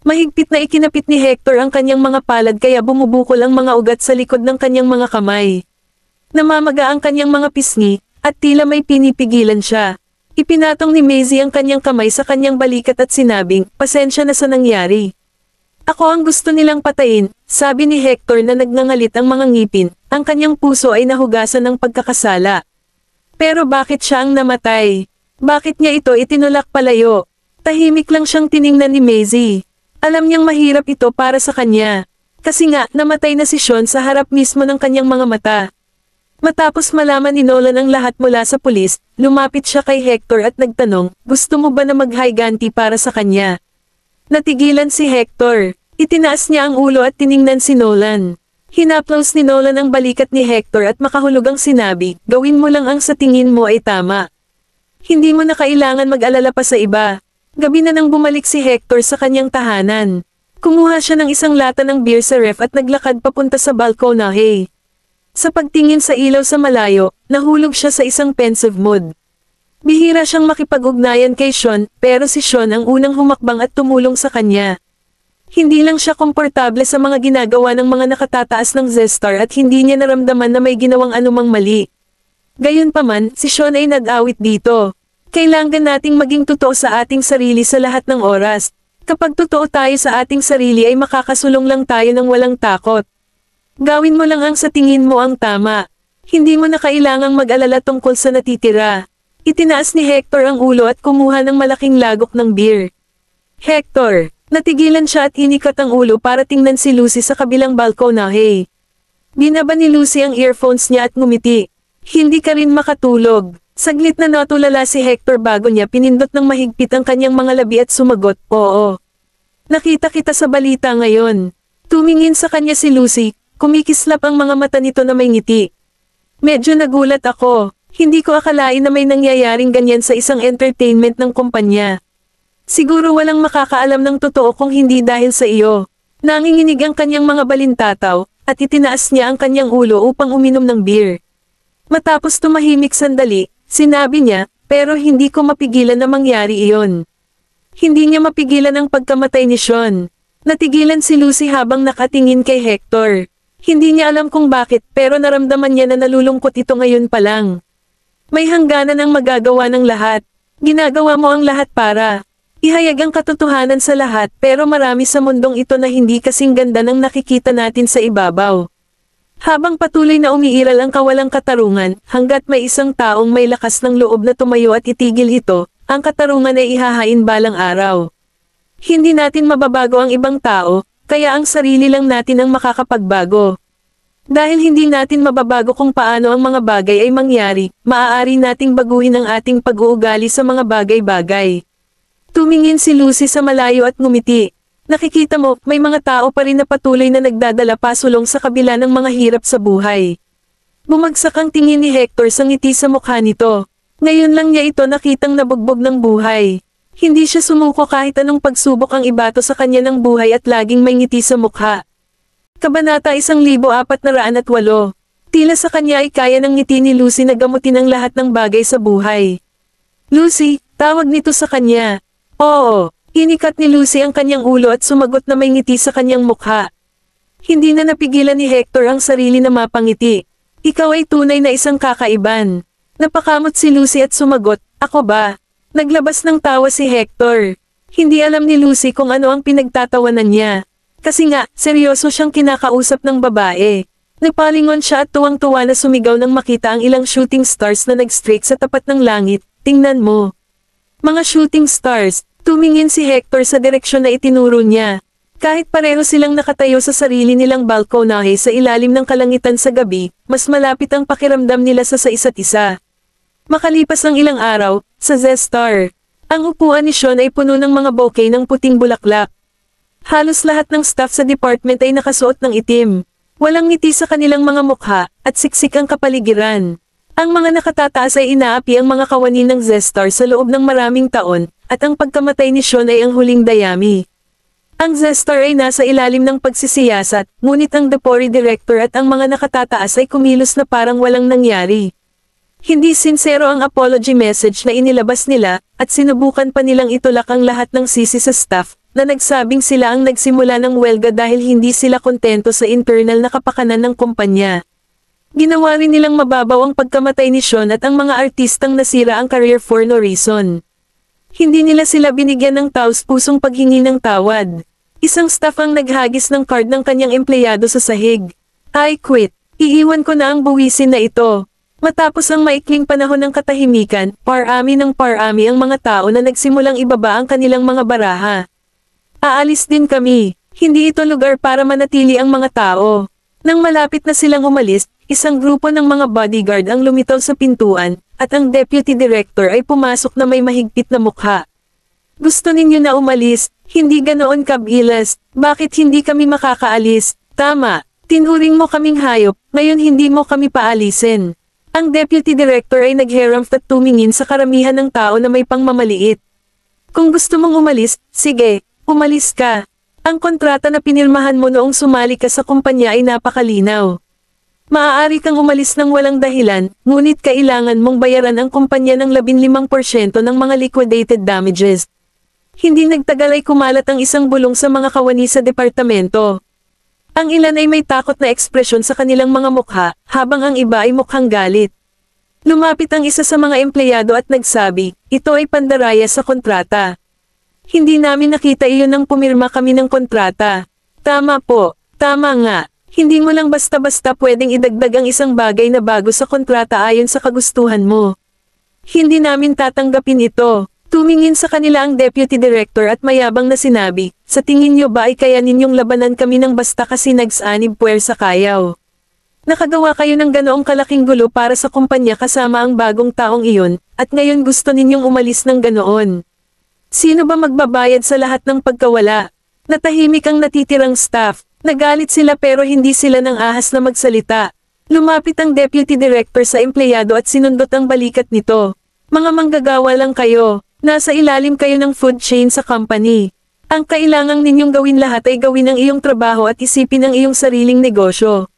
Mahigpit na ikinapit ni Hector ang kanyang mga palad kaya bumubukol ang mga ugat sa likod ng kanyang mga kamay. Namamaga ang kanyang mga pisngi, at tila may pinipigilan siya. Ipinatong ni Maisie ang kanyang kamay sa kanyang balikat at sinabing, "Pasensya na sa nangyari. Ako ang gusto nilang patayin," sabi ni Hector na nagngangalit ang mga ngipin, ang kanyang puso ay nahugasan ng pagkakasala. Pero bakit siya ang namatay? Bakit niya ito itinulak palayo? Tahimik lang siyang tiningnan ni Maisie. Alam niyang mahirap ito para sa kanya. Kasi nga, namatay na si Sean sa harap mismo ng kanyang mga mata. Matapos malaman ni Nolan ang lahat mula sa pulis, lumapit siya kay Hector at nagtanong, "Gusto mo ba na maghiganti para sa kanya?" Natigilan si Hector. Itinaas niya ang ulo at tiningnan si Nolan. Hinaplos ni Nolan ang balikat ni Hector at makahulugang sinabi, "Gawin mo lang ang sa tingin mo ay tama. Hindi mo na kailangan mag-alala pa sa iba." Gabi na nang bumalik si Hector sa kanyang tahanan. Kumuha siya ng isang lata ng beer sa ref at naglakad papunta sa balkonahe. Sa pagtingin sa ilaw sa malayo, nahulog siya sa isang pensive mood. Bihira siyang makipag-ugnayan kay Sean, pero si Sean ang unang humakbang at tumulong sa kanya. Hindi lang siya komportable sa mga ginagawa ng mga nakatataas ng Zestar at hindi niya naramdaman na may ginawang anumang mali. Gayunpaman, si Sean ay nag-awit dito. Kailangan nating maging totoo sa ating sarili sa lahat ng oras. Kapag totoo tayo sa ating sarili ay makakasulong lang tayo ng walang takot. Gawin mo lang ang sa tingin mo ang tama. Hindi mo na kailangang mag-alala tungkol sa natitira. Itinaas ni Hector ang ulo at kumuha ng malaking lagok ng beer. Hector, natigilan siya at inikat ang ulo para tingnan si Lucy sa kabilang balkonahe. Binaba ni Lucy ang earphones niya at ngumiti. Hindi ka rin makatulog. Saglit na natulala si Hector bago niya pinindot ng mahigpit ang kanyang mga labi at sumagot, "Oo. Nakita kita sa balita ngayon." Tumingin sa kanya si Lucy, kumikislap ang mga mata nito na may ngiti. "Medyo nagulat ako. Hindi ko akalain na may nangyayaring ganyan sa isang entertainment ng kumpanya. Siguro walang makakaalam ng totoo kung hindi dahil sa iyo." Nanginginig ang kanyang mga balintataw, at itinaas niya ang kanyang ulo upang uminom ng beer. Matapos tumahimik sandali, sinabi niya, "Pero hindi ko mapigilan na mangyari iyon." Hindi niya mapigilan ang pagkamatay ni Sean. Natigilan si Lucy habang nakatingin kay Hector. Hindi niya alam kung bakit pero naramdaman niya na nalulungkot ito ngayon pa lang. May hangganan ang magagawa ng lahat. Ginagawa mo ang lahat para ihayag ang katotohanan sa lahat pero marami sa mundong ito na hindi kasing ganda ng nakikita natin sa ibabaw. Habang patuloy na umiiral ang kawalang katarungan, hanggat may isang taong may lakas ng loob na tumayo at itigil ito, ang katarungan ay ihahain balang araw. Hindi natin mababago ang ibang tao, kaya ang sarili lang natin ang makakapagbago. Dahil hindi natin mababago kung paano ang mga bagay ay mangyari, maaari nating baguhin ang ating pag-uugali sa mga bagay-bagay. Tumingin si Lucy sa malayo at ngumiti. Nakikita mo, may mga tao pa rin na patuloy na nagdadala pasulong sa kabila ng mga hirap sa buhay. Bumagsak ang tingin ni Hector sa ngiti sa mukha nito. Ngayon lang niya ito nakitang nabugbog ng buhay. Hindi siya sumuko kahit anong pagsubok ang ibato sa kanya ng buhay at laging may ngiti sa mukha. Kabanata 1408. Tila sa kanya ay kaya ng ngiti ni Lucy na gamutin ang lahat ng bagay sa buhay. Lucy, tawag nito sa kanya. Oo, inikat ni Lucy ang kanyang ulo at sumagot na may ngiti sa kanyang mukha. Hindi na napigilan ni Hector ang sarili na mapangiti. Ikaw ay tunay na isang kakaiban. Napakamot si Lucy at sumagot, ako ba? Naglabas ng tawa si Hector. Hindi alam ni Lucy kung ano ang pinagtatawanan niya. Kasi nga, seryoso siyang kinakausap ng babae. Napalingon siya at tuwang-tuwa na sumigaw nang makita ang ilang shooting stars na nag-straight sa tapat ng langit. Tingnan mo. Mga shooting stars, tumingin si Hector sa direksyon na itinuro niya. Kahit pareho silang nakatayo sa sarili nilang balkonahe sa ilalim ng kalangitan sa gabi, mas malapit ang pakiramdam nila sa isa't isa. Makalipas ang ilang araw, sa Z-Star, ang upuan ni Sean ay puno ng mga bouquet ng puting bulaklak. Halos lahat ng staff sa department ay nakasuot ng itim. Walang ngiti sa kanilang mga mukha, at siksik ang kapaligiran. Ang mga nakatataas ay inaapi ang mga kawani ng Z-Star sa loob ng maraming taon, at ang pagkamatay ni Sean ay ang huling dayami. Ang Z-Star ay nasa ilalim ng pagsisiyasat, ngunit ang Deputy Director at ang mga nakatataas ay kumilos na parang walang nangyari. Hindi sincero ang apology message na inilabas nila, at sinubukan pa nilang itulak ang lahat ng sisi sa staff, na nagsabing sila ang nagsimula ng welga dahil hindi sila kontento sa internal na kapakanan ng kumpanya. Ginawa rin nilang mababaw ang pagkamatay ni Sean at ang mga artistang nasira ang career for no reason. Hindi nila sila binigyan ng taos-pusong paghingi ng tawad. Isang staff ang naghagis ng card ng kanyang empleyado sa sahig. I quit. Iiwan ko na ang buwisin na ito. Matapos ang maikling panahon ng katahimikan, parami ng parami ang mga tao na nagsimulang ibaba ang kanilang mga baraha. Aalis din kami. Hindi ito lugar para manatili ang mga tao. Nang malapit na silang umalis, isang grupo ng mga bodyguard ang lumitaw sa pintuan, at ang deputy director ay pumasok na may mahigpit na mukha. Gusto ninyo na umalis, hindi ganoon kabilas, bakit hindi kami makakaalis? Tama, tinuring mo kaming hayop, ngayon hindi mo kami paalisin. Ang deputy director ay nagharamp at tumingin sa karamihan ng tao na may pangmamaliit. Kung gusto mong umalis, sige, umalis ka. Ang kontrata na pinirmahan mo noong sumali ka sa kumpanya ay napakalinaw. Maaari kang umalis ng walang dahilan, ngunit kailangan mong bayaran ang kumpanya ng 15% ng mga liquidated damages. Hindi nagtagal ay kumalat ang isang bulong sa mga kawani sa departamento. Ang ilan ay may takot na ekspresyon sa kanilang mga mukha, habang ang iba ay mukhang galit. Lumapit ang isa sa mga empleyado at nagsabi, ito ay pandaraya sa kontrata. Hindi namin nakita iyon nang pumirma kami ng kontrata. Tama po, tama nga. Hindi mo lang basta-basta pwedeng idagdag ang isang bagay na bago sa kontrata ayon sa kagustuhan mo. Hindi namin tatanggapin ito. Tumingin sa kanila ang deputy director at mayabang na sinabi, sa tingin nyo ba ay kaya ninyong labanan kami ng basta kasi nagsanib puwersa kayaw? Nakagawa kayo ng ganoong kalaking gulo para sa kumpanya kasama ang bagong taong iyon, at ngayon gusto ninyong umalis ng ganoon. Sino ba magbabayad sa lahat ng pagkawala? Natahimik ang natitirang staff, nagalit sila pero hindi sila nang ahas na magsalita. Lumapit ang deputy director sa empleyado at sinundot ang balikat nito. Mga manggagawa lang kayo. Nasa ilalim kayo ng food chain sa company. Ang kailangang ninyong gawin lahat ay gawin ang iyong trabaho at isipin ang iyong sariling negosyo.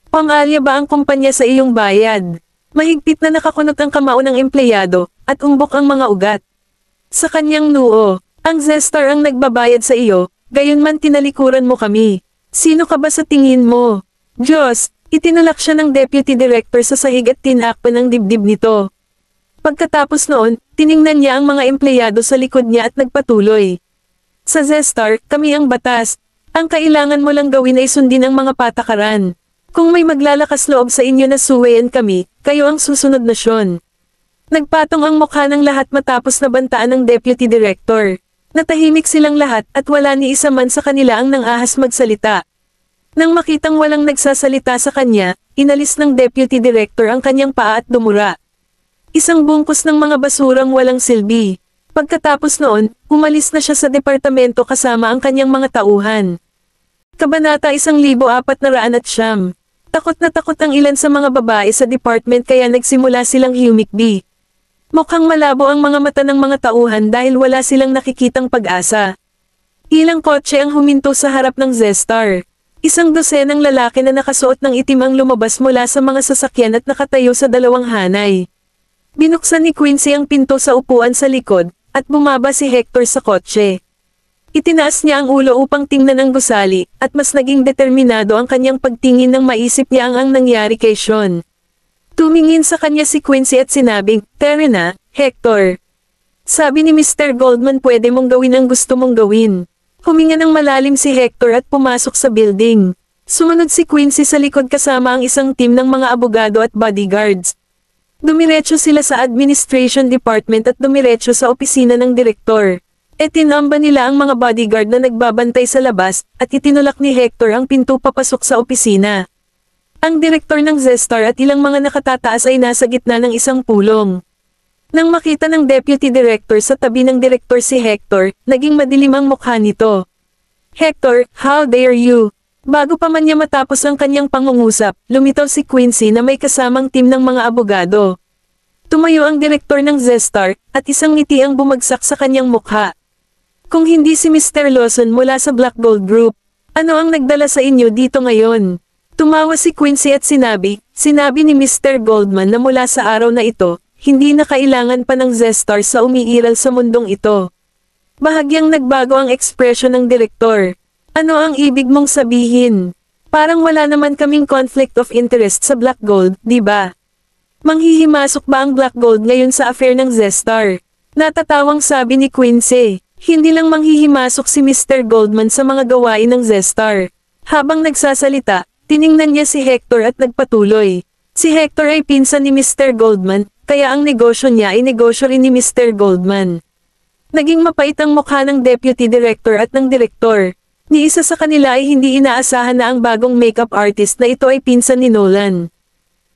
Pangalya ba ang kumpanya sa iyong bayad? Mahigpit na nakakunot ang kamao ng empleyado, at umbok ang mga ugat. Sa kanyang noo, ang Z-Star ang nagbabayad sa iyo, gayunman tinalikuran mo kami. Sino ka ba sa tingin mo? Diyos, itinulak siya ng deputy director sa sahig at tinakpan ang dibdib nito. Pagkatapos noon, tiningnan niya ang mga empleyado sa likod niya at nagpatuloy. Sa Z-Star, kami ang batas. Ang kailangan mo lang gawin ay sundin ang mga patakaran. Kung may maglalakas loob sa inyo na suwayan kami, kayo ang susunod na Sean. Nagpatong ang mukha ng lahat matapos na bantaan ng deputy director. Natahimik silang lahat at wala ni isa man sa kanila ang nang-ahas magsalita. Nang makitang walang nagsasalita sa kanya, inalis ng deputy director ang kanyang paa at dumura. Isang bungkus ng mga basurang walang silbi. Pagkatapos noon, umalis na siya sa departamento kasama ang kanyang mga tauhan. Kabanata 1409. Takot na takot ang ilan sa mga babae sa department kaya nagsimula silang humikbi. Mukhang malabo ang mga mata ng mga tauhan dahil wala silang nakikitang pag-asa. Ilang kotse ang huminto sa harap ng Zestar. Isang dosenang lalaki na nakasuot ng itim ang lumabas mula sa mga sasakyan at nakatayo sa dalawang hanay. Binuksan ni Quincy ang pinto sa upuan sa likod, at bumaba si Hector sa kotse. Itinaas niya ang ulo upang tingnan ang gusali, at mas naging determinado ang kanyang pagtingin nang maisip niya ang nangyari kay Sean. Tumingin sa kanya si Quincy at sinabing, "Tara na, Hector. Sabi ni Mr. Goldman pwede mong gawin ang gusto mong gawin." Huminga ng malalim si Hector at pumasok sa building. Sumunod si Quincy sa likod kasama ang isang team ng mga abogado at bodyguards. Dumiretso sila sa administration department at dumiretso sa opisina ng direktor. Tinamba nila ang mga bodyguard na nagbabantay sa labas, at itinulak ni Hector ang pinto papasok sa opisina. Ang direktor ng Zestar at ilang mga nakatataas ay nasa gitna ng isang pulong. Nang makita ng deputy director sa tabi ng direktor si Hector, naging madilim ang mukha nito. "Hector, how dare you?" Bago pa man niya matapos ang kanyang pangungusap, lumitaw si Quincy na may kasamang team ng mga abogado. Tumayo ang direktor ng Zestar, at isang ngiti ang bumagsak sa kanyang mukha. "Kung hindi si Mr. Lawson mula sa Black Gold Group, ano ang nagdala sa inyo dito ngayon?" Tumawa si Quincy at sinabi ni Mr. Goldman na mula sa araw na ito, hindi na kailangan pa ng Zestar sa umiiral sa mundong ito. Bahagyang nagbago ang ekspresyon ng direktor. "Ano ang ibig mong sabihin? Parang wala naman kaming conflict of interest sa Black Gold, di ba? Manghihimasok ba ang Black Gold ngayon sa affair ng Zestar?" Natatawang sabi ni Quincy. Hindi lang manghihimasok si Mr. Goldman sa mga gawain ng Zestar. Habang nagsasalita, tiningnan niya si Hector at nagpatuloy. Si Hector ay pinsan ni Mr. Goldman, kaya ang negosyo niya ay negosyo rin ni Mr. Goldman. Naging mapait ang mukha ng deputy director at ng direktor. Ni isa sa kanila ay hindi inaasahan na ang bagong makeup artist na ito ay pinsan ni Nolan.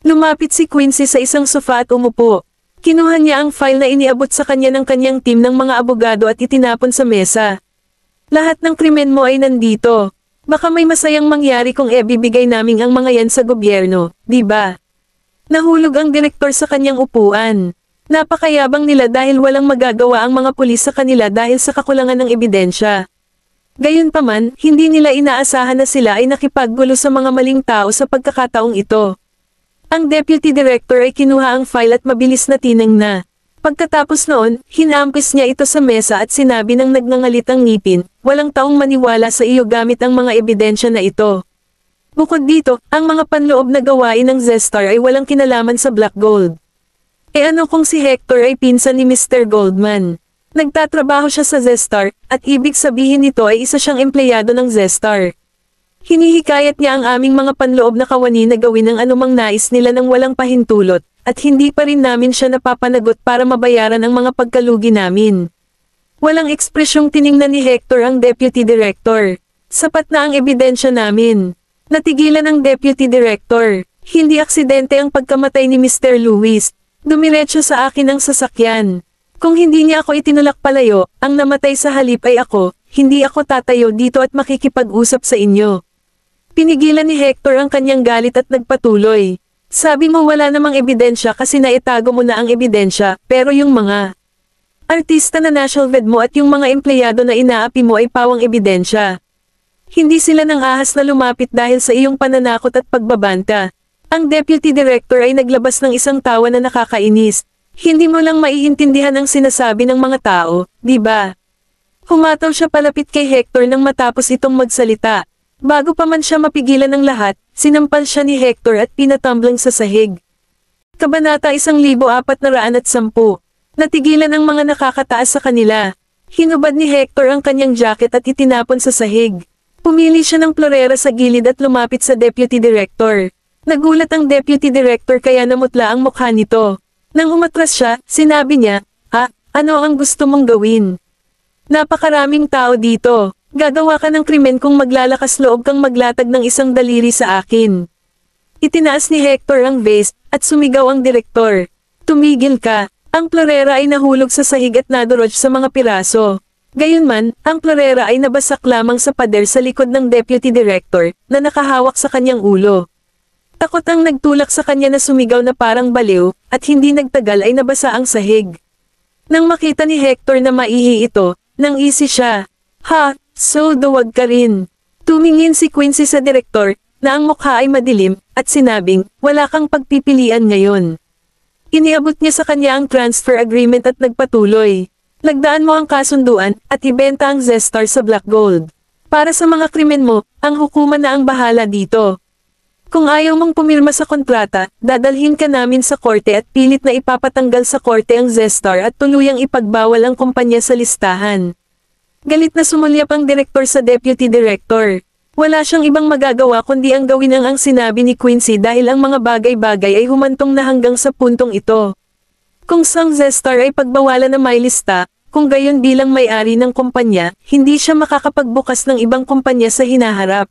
Lumapit si Quincy sa isang sofa at umupo. Kinuha niya ang file na iniabot sa kanya ng kanyang team ng mga abogado at itinapon sa mesa. "Lahat ng krimen mo ay nandito. Baka may masayang mangyari kung ibibigay namin ang mga yan sa gobyerno, di ba?" Nahulog ang direktor sa kanyang upuan. Napakayabang nila dahil walang magagawa ang mga pulis sa kanila dahil sa kakulangan ng ebidensya. Gayunpaman, hindi nila inaasahan na sila ay nakipaggulo sa mga maling tao sa pagkakataong ito. Ang deputy director ay kinuha ang file at mabilis na tinang na. Pagkatapos noon, hinampis niya ito sa mesa at sinabi ng nagngangalit ang ngipin, "Walang taong maniwala sa iyo gamit ang mga ebidensya na ito. Bukod dito, ang mga panloob na gawain ng Zestar ay walang kinalaman sa Black Gold." Ano kung si Hector ay pinsan ni Mr. Goldman? Nagtatrabaho siya sa Zestar, at ibig sabihin nito ay isa siyang empleyado ng Zestar. Hinihikayat niya ang aming mga panloob na kawani na gawin ang anumang nais nila ng walang pahintulot, at hindi pa rin namin siya napapanagot para mabayaran ang mga pagkalugi namin. Walang ekspresyong tiningnan ni Hector ang deputy director. "Sapat na ang ebidensya namin." Natigilan ang deputy director. "Hindi aksidente ang pagkamatay ni Mr. Lewis. Dumiretso sa akin ang sasakyan. Kung hindi niya ako itinulak palayo, ang namatay sa halip ay ako, hindi ako tatayo dito at makikipag-usap sa inyo." Pinigilan ni Hector ang kanyang galit at nagpatuloy. "Sabi mo wala namang ebidensya kasi naitago mo na ang ebidensya, pero yung mga artista na nasyalved mo at yung mga empleyado na inaapi mo ay pawang ebidensya. Hindi sila nang ahas na lumapit dahil sa iyong pananakot at pagbabanta." Ang deputy director ay naglabas ng isang tawa na nakakainis. "Hindi mo lang maiintindihan ang sinasabi ng mga tao, di ba?" Humataw siya palapit kay Hector nang matapos itong magsalita. Bago pa man siya mapigilan ng lahat, sinampal siya ni Hector at pinatumbling sa sahig. Kabanata 1410. Natigilan ang mga nakakataas sa kanila. Hinubad ni Hector ang kanyang jacket at itinapon sa sahig. Pumili siya ng plorera sa gilid at lumapit sa deputy director. Nagulat ang deputy director kaya namutla ang mukha nito. Nang umatras siya, sinabi niya, "Ano ang gusto mong gawin? Napakaraming tao dito. Gagawa ka ng krimen kung maglalakas loob kang maglatag ng isang daliri sa akin." Itinaas ni Hector ang vase, at sumigaw ang direktor. "Tumigil ka." Ang plorera ay nahulog sa sahig at nadurog sa mga piraso. Gayunman, ang plorera ay nabasak lamang sa pader sa likod ng deputy director, na nakahawak sa kanyang ulo. Takot ang nagtulak sa kanya na sumigaw na parang baliw, at hindi nagtagal ay nabasa ang sahig. Nang makita ni Hector na maihi ito, nang isi siya. Ha, so duwag ka rin. Tumingin si Quincy sa direktor, na ang mukha ay madilim, at sinabing, wala kang pagpipilian ngayon. Iniabot niya sa kanya ang transfer agreement at nagpatuloy. Lagdaan mo ang kasunduan, at ibenta ang Zestar sa Black Gold. Para sa mga krimen mo, ang hukuman na ang bahala dito. Kung ayaw mong pumirma sa kontrata, dadalhin ka namin sa korte at pilit na ipapatanggal sa korte ang Zestar at tuluyang ipagbawal ang kumpanya sa listahan. Galit na sumulyap ang direktor sa deputy director. Wala siyang ibang magagawa kundi ang gawin ang sinabi ni Quincy dahil ang mga bagay-bagay ay humantong na hanggang sa puntong ito. Kung sang Zestar ay pagbawalan na may lista, kung gayon bilang may-ari ng kumpanya, hindi siya makakapagbukas ng ibang kumpanya sa hinaharap.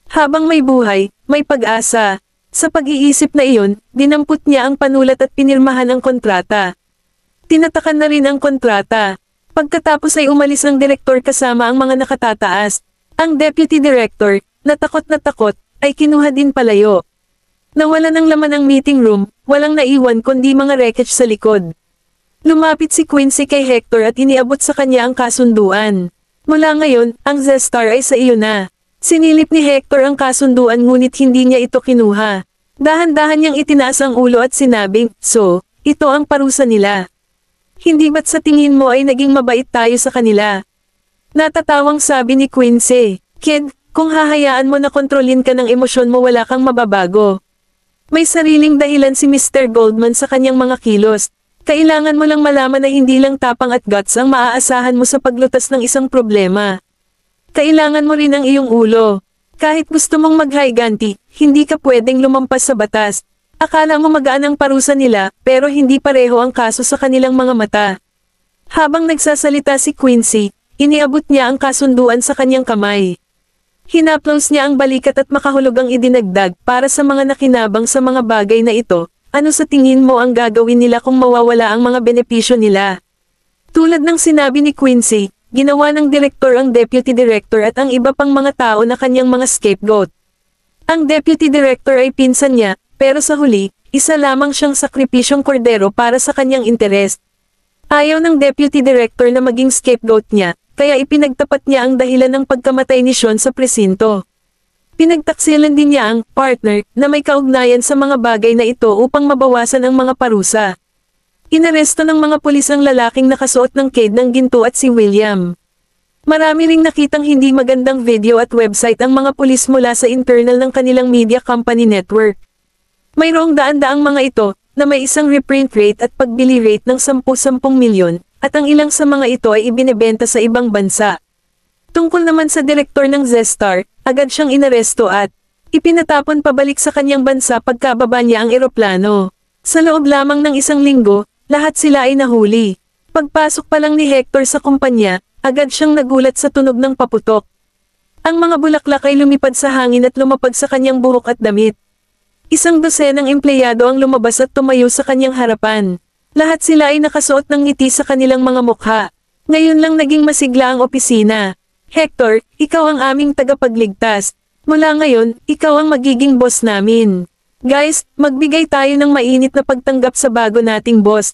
Habang may buhay, may pag-asa. Sa pag-iisip na iyon, dinampot niya ang panulat at pinirmahan ang kontrata. Tinatakan na rin ang kontrata. Pagkatapos ay umalis ang direktor kasama ang mga nakatataas. Ang deputy director, na takot, ay kinuha din palayo. Nawala ng laman ang meeting room, walang naiwan kundi mga wreckage sa likod. Lumapit si Quincy kay Hector at iniabot sa kanya ang kasunduan. Mula ngayon, ang Zestar ay sa iyo na. Sinilip ni Hector ang kasunduan ngunit hindi niya ito kinuha. Dahan-dahan niyang itinaas ang ulo at sinabing, so, ito ang parusa nila. Hindi ba't sa tingin mo ay naging mabait tayo sa kanila? Natatawang sabi ni Quincy, Kid, kung hahayaan mo na kontrolin ka ng emosyon mo wala kang mababago. May sariling dahilan si Mr. Goldman sa kanyang mga kilos. Kailangan mo lang malaman na hindi lang tapang at guts ang maaasahan mo sa paglutas ng isang problema. Kailangan mo rin ang iyong ulo. Kahit gusto mong maghiganti, hindi ka pwedeng lumampas sa batas. Akala mo magaan ang parusa nila, pero hindi pareho ang kaso sa kanilang mga mata. Habang nagsasalita si Quincy, iniabot niya ang kasunduan sa kanyang kamay. Hinaplos niya ang balikat at makahulog ang idinagdag para sa mga nakinabang sa mga bagay na ito. Ano sa tingin mo ang gagawin nila kung mawawala ang mga benepisyo nila? Tulad ng sinabi ni Quincy, ginawa ng direktor ang deputy director at ang iba pang mga tao na kanyang mga scapegoat. Ang deputy director ay pinsan niya, pero sa huli, isa lamang siyang sakripisyong kordero para sa kanyang interes. Ayaw ng deputy director na maging scapegoat niya, kaya ipinagtapat niya ang dahilan ng pagkamatay ni Sean sa presinto. Pinagtaksilan din niya ang partner na may kaugnayan sa mga bagay na ito upang mabawasan ang mga parusa. Inaresto ng mga pulis ang lalaking nakasuot ng cape ng ginto at si William. Marami ring nakitang hindi magandang video at website ang mga pulis mula sa internal ng kanilang media company network. Mayroong daan-daang mga ito na may isang reprint rate at pagbili rate ng 10-10 milyon at ang ilang sa mga ito ay ibinebenta sa ibang bansa. Tungkol naman sa direktor ng Zestar, agad siyang inaresto at ipinatapon pabalik sa kanyang bansa pagkababa niya ang eroplano. Sa loob lamang ng isang linggo, lahat sila ay nahuli. Pagpasok pa lang ni Hector sa kumpanya, agad siyang nagulat sa tunog ng paputok. Ang mga bulaklak ay lumipad sa hangin at lumapag sa kanyang buhok at damit. Isang dosenang empleyado ang lumabas at tumayo sa kanyang harapan. Lahat sila ay nakasuot ng ngiti sa kanilang mga mukha. Ngayon lang naging masigla ang opisina. Hector, ikaw ang aming tagapagligtas. Mula ngayon, ikaw ang magiging boss namin. Guys, magbigay tayo ng mainit na pagtanggap sa bago nating boss.